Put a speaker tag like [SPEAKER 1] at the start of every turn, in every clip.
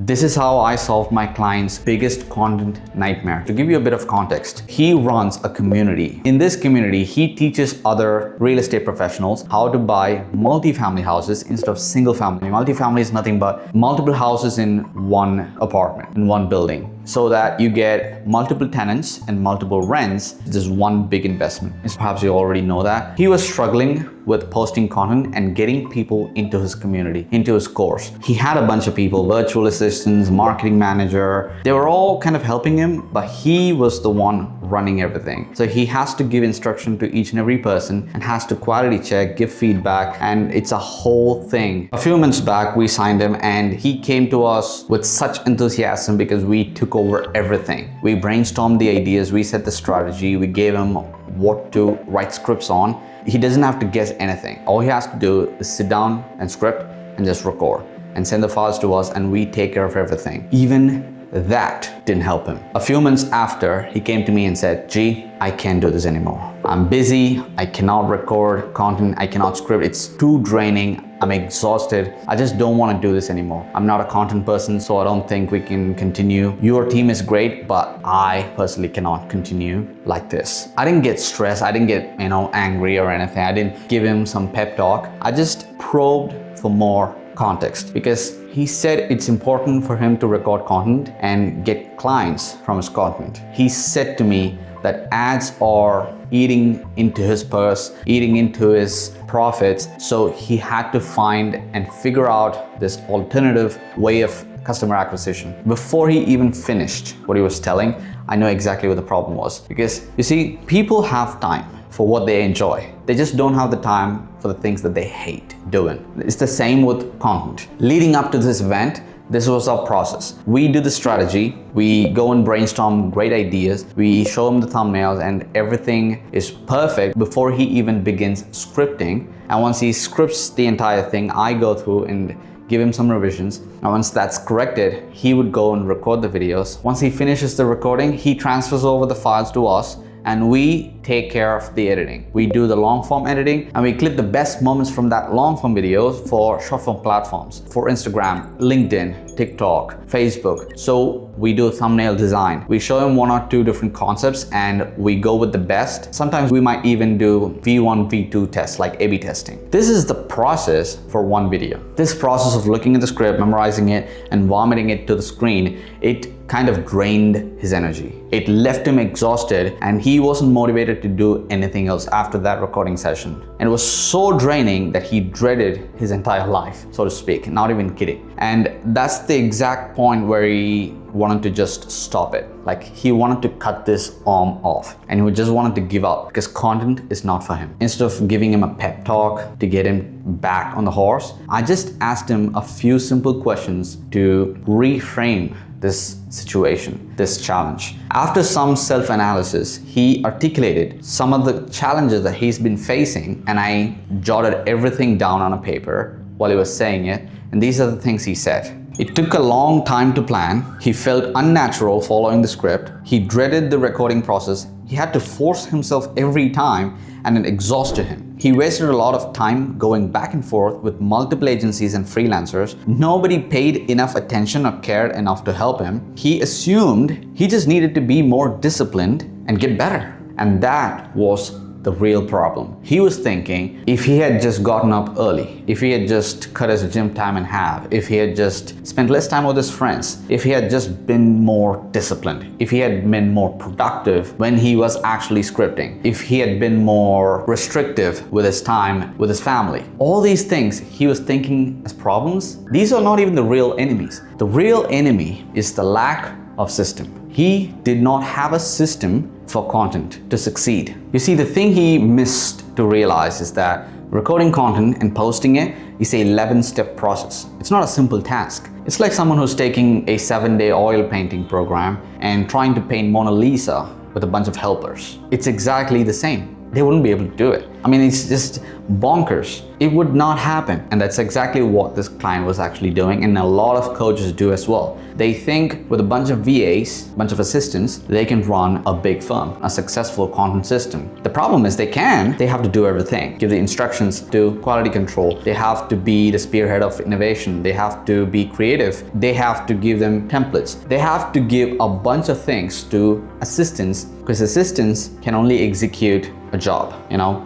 [SPEAKER 1] This is how I solved my client's biggest content nightmare. To give you a bit of context, he runs a community. In this community, he teaches other real estate professionals how to buy multi-family houses instead of single family. Multi-family is nothing but multiple houses in one apartment, in one building, so that you get multiple tenants and multiple rents. This is one big investment. As perhaps you already know that. He was struggling with posting content and getting people into his community, into his course. He had a bunch of people, virtual assistants, marketing manager. They were all kind of helping him, but he was the one running everything. So he has to give instruction to each and every person and has to quality check, give feedback, and it's a whole thing. A few months back, we signed him and he came to us with such enthusiasm because we took over everything. We brainstormed the ideas, we set the strategy, we gave him what to write scripts on. He doesn't have to guess anything. All he has to do is sit down and script and just record and send the files to us, and we take care of everything. Even that didn't help him. A few months after, he came to me and said, "G, I can't do this anymore. I'm busy, I cannot record content, I cannot script, it's too draining, I'm exhausted, I just don't want to do this anymore. I'm not a content person, so I don't think we can continue. Your team is great, but I personally cannot continue like this." I didn't get stressed, I didn't get, angry or anything. I didn't give him some pep talk. I just probed for more context because he said it's important for him to record content and get clients from his content. He said to me that ads are eating into his purse, eating into his profits. So he had to find and figure out this alternative way of customer acquisition. Before he even finished what he was telling, I know exactly what the problem was. Because you see, people have time for what they enjoy. They just don't have the time for the things that they hate doing. It's the same with content. Leading up to this event, this was our process. We do the strategy, we go and brainstorm great ideas, we show him the thumbnails, and everything is perfect before he even begins scripting. And once he scripts the entire thing, I go through and give him some revisions. And once that's corrected, he would go and record the videos. Once he finishes the recording, he transfers over the files to us, and we take care of the editing. We do the long form editing and we clip the best moments from that long form videos for short form platforms, for Instagram, LinkedIn, TikTok, Facebook. So we do thumbnail design. We show him one or two different concepts and we go with the best. Sometimes we might even do V1, V2 tests like A/B testing. This is the process for one video. This process of looking at the script, memorizing it and vomiting it to the screen, it kind of drained his energy. It left him exhausted and he wasn't motivated to do anything else after that recording session. And it was so draining that he dreaded his entire life, so to speak, not even kidding. And that's the exact point where he wanted to just stop it. Like he wanted to cut this arm off and he just wanted to give up because content is not for him. Instead of giving him a pep talk to get him back on the horse, I just asked him a few simple questions to reframe this situation, this challenge. After some self-analysis, he articulated some of the challenges that he's been facing, and I jotted everything down on a paper while he was saying it, and these are the things he said. It took a long time to plan. He felt unnatural following the script. He dreaded the recording process. He had to force himself every time and it exhausted him. He wasted a lot of time going back and forth with multiple agencies and freelancers. Nobody paid enough attention or cared enough to help him. He assumed he just needed to be more disciplined and get better. And that was the real problem. He was thinking if he had just gotten up early, if he had just cut his gym time in half, if he had just spent less time with his friends, if he had just been more disciplined, if he had been more productive when he was actually scripting, if he had been more restrictive with his time with his family. All these things he was thinking as problems, these are not even the real enemies. The real enemy is the lack of system. He did not have a system for content to succeed. You see, the thing he missed to realize is that recording content and posting it is a 11-step process. It's not a simple task. It's like someone who's taking a 7-day oil painting program and trying to paint Mona Lisa with a bunch of helpers. It's exactly the same. they wouldn't be able to do it. I mean, it's just bonkers. It would not happen. And that's exactly what this client was actually doing, and a lot of coaches do as well. They think with a bunch of VAs, a bunch of assistants, they can run a big firm, a successful content system. The problem is they have to do everything. Give the instructions, do quality control. They have to be the spearhead of innovation. They have to be creative. They have to give them templates. They have to give a bunch of things to assistants, because assistants can only execute a job,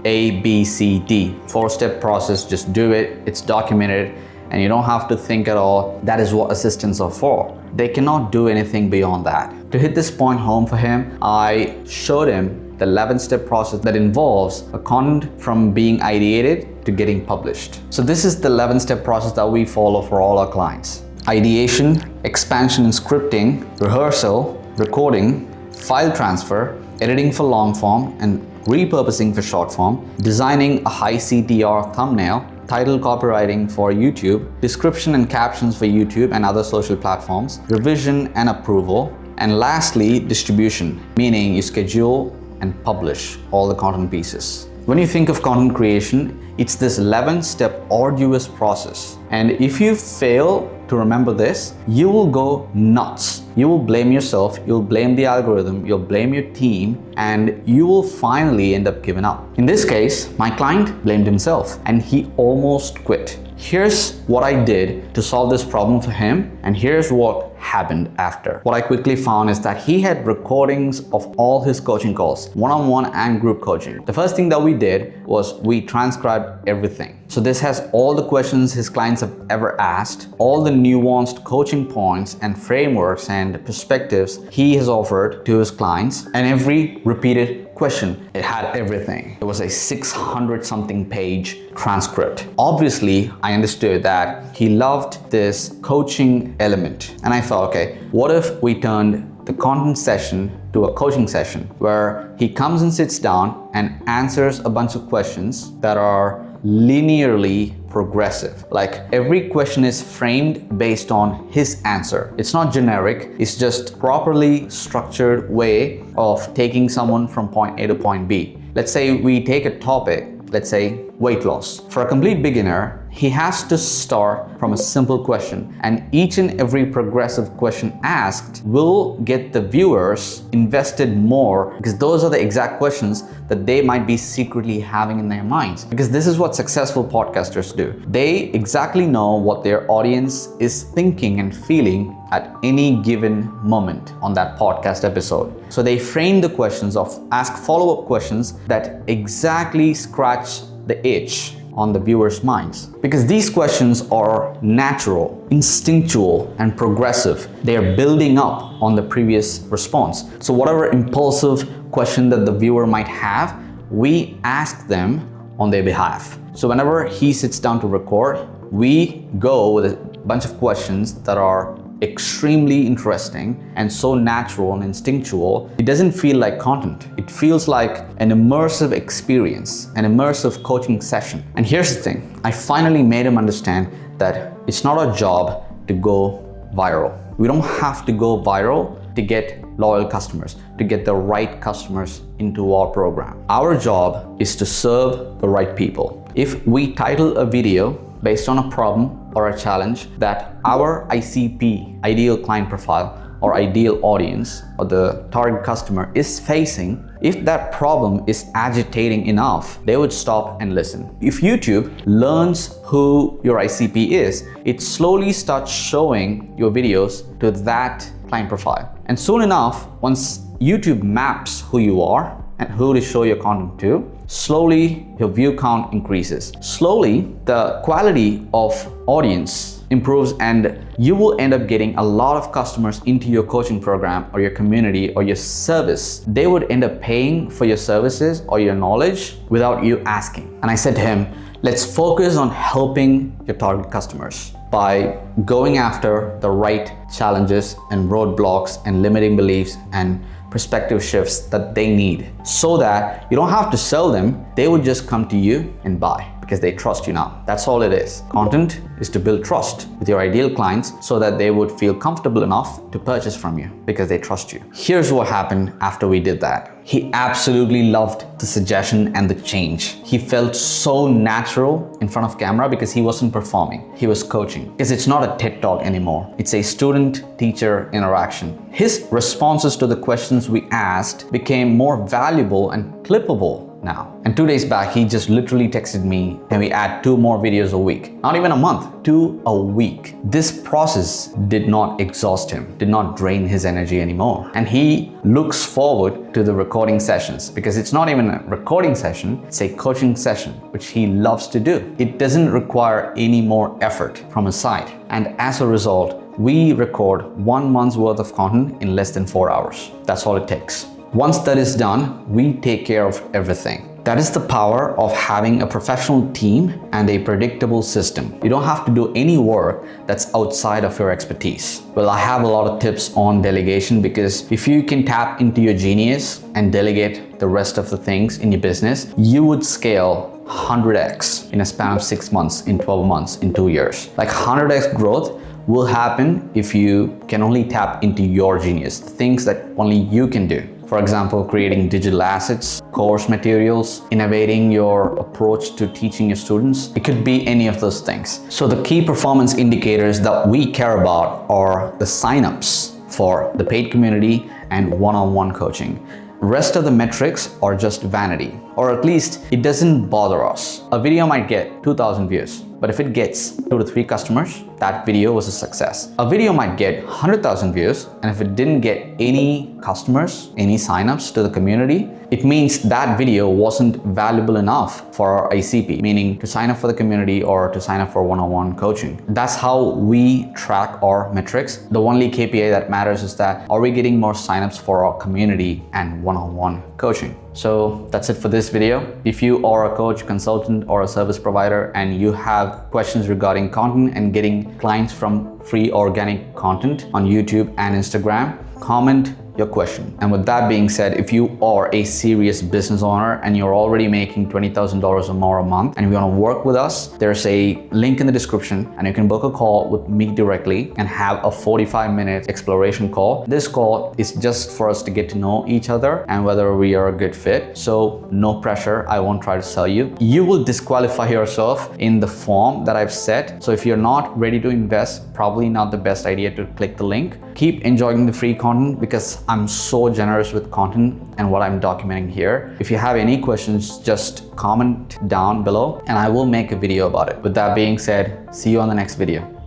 [SPEAKER 1] A, B, C, D, 4-step process, just do it, it's documented, and you don't have to think at all. That is what assistants are for. They cannot do anything beyond that. To hit this point home for him, I showed him the 11-step process that involves a content from being ideated to getting published. So this is the 11-step process that we follow for all our clients. Ideation, expansion and scripting, rehearsal, recording, file transfer, editing for long form and repurposing for short form, designing a high CTR thumbnail, title copywriting for YouTube, description and captions for YouTube and other social platforms, revision and approval, and lastly, distribution, meaning you schedule and publish all the content pieces. When you think of content creation, it's this 11-step arduous process. And if you fail to remember this, you will go nuts. You will blame yourself, you'll blame the algorithm, you'll blame your team, and you will finally end up giving up. In this case, my client blamed himself and he almost quit. Here's what I did to solve this problem for him, and here's what happened after. What I quickly found is that he had recordings of all his coaching calls, one-on-one and group coaching. The first thing that we did was we transcribed everything. So this has all the questions his clients have ever asked, all the nuanced coaching points and frameworks and perspectives he has offered to his clients, and every repeated question. It had everything. It was a 600-something page transcript. Obviously, I understood that he loved this coaching element. And I thought, okay, what if we turned the content session to a coaching session where he comes and sits down and answers a bunch of questions that are linearly progressive. Like every question is framed based on his answer. It's not generic, it's just properly structured way of taking someone from point A to point B. Let's say we take a topic, let's say weight loss. For a complete beginner, he has to start from a simple question, and each and every progressive question asked will get the viewers invested more, because those are the exact questions that they might be secretly having in their minds. Because this is what successful podcasters do. They exactly know what their audience is thinking and feeling at any given moment on that podcast episode. So they frame the questions ask follow-up questions that exactly scratch the itch on the viewers' minds. Because these questions are natural, instinctual, and progressive. They are building up on the previous response. So whatever impulsive question that the viewer might have, we ask them on their behalf. So whenever he sits down to record, we go with a bunch of questions that are extremely interesting and so natural and instinctual. It doesn't feel like content. It feels like an immersive experience, an immersive coaching session. And here's the thing, I finally made him understand that it's not our job to go viral. We don't have to go viral to get loyal customers, to get the right customers into our program. Our job is to serve the right people. If we title a video based on a problem or a challenge that our ICP, ideal client profile, or ideal audience, or the target customer is facing, if that problem is agitating enough, they would stop and listen. If YouTube learns who your ICP is, it slowly starts showing your videos to that client profile. And soon enough, once YouTube maps who you are and who to show your content to, slowly your view count increases. Slowly, the quality of audience improves and you will end up getting a lot of customers into your coaching program or your community or your service. They would end up paying for your services or your knowledge without you asking. And I said to him, let's focus on helping your target customers by going after the right challenges and roadblocks and limiting beliefs and perspective shifts that they need, so that you don't have to sell them. They would just come to you and buy because they trust you now. That's all it is. Content is to build trust with your ideal clients so that they would feel comfortable enough to purchase from you because they trust you. Here's what happened after we did that. He absolutely loved the suggestion and the change. He felt so natural in front of camera because he wasn't performing, he was coaching. Because it's not a TED Talk anymore, it's a student-teacher interaction. His responses to the questions we asked became more valuable and clippable now. And 2 days back, he just literally texted me, can we add 2 more videos a week? Not even a month, 2 a week. This process did not exhaust him, did not drain his energy anymore. And he looks forward to the recording sessions because it's not even a recording session, it's a coaching session, which he loves to do. It doesn't require any more effort from his side. And as a result, we record 1 month's worth of content in less than 4 hours. That's all it takes. Once that is done, we take care of everything. That is the power of having a professional team and a predictable system. You don't have to do any work that's outside of your expertise. Well, I have a lot of tips on delegation because if you can tap into your genius and delegate the rest of the things in your business, you would scale 100x in a span of 6 months, in 12 months, in 2 years. Like 100x growth will happen if you can only tap into your genius, the things that only you can do. For example, creating digital assets, course materials, innovating your approach to teaching your students. It could be any of those things. So the key performance indicators that we care about are the signups for the paid community and one-on-one coaching. Rest of the metrics are just vanity, or at least it doesn't bother us. A video might get 2,000 views, but if it gets 2 to 3 customers, that video was a success. A video might get 100,000 views, and if it didn't get any customers, any signups to the community, it means that video wasn't valuable enough for our ICP, meaning to sign up for the community or to sign up for one-on-one coaching. That's how we track our metrics. The only KPI that matters is that are we getting more signups for our community and one-on-one coaching. So that's it for this video. If you are a coach, consultant, or a service provider and you have questions regarding content and getting clients from free organic content on YouTube and Instagram, comment your question. And with that being said, if you are a serious business owner and you're already making $20,000 or more a month and you want to work with us, there's a link in the description and you can book a call with me directly and have a 45-minute exploration call. This call is just for us to get to know each other and whether we are a good fit. So no pressure, I won't try to sell you. You will disqualify yourself in the form that I've set. So if you're not ready to invest, probably not the best idea to click the link. Keep enjoying the free content because I'm so generous with content and what I'm documenting here. If you have any questions, just comment down below and I will make a video about it. With that being said, see you on the next video.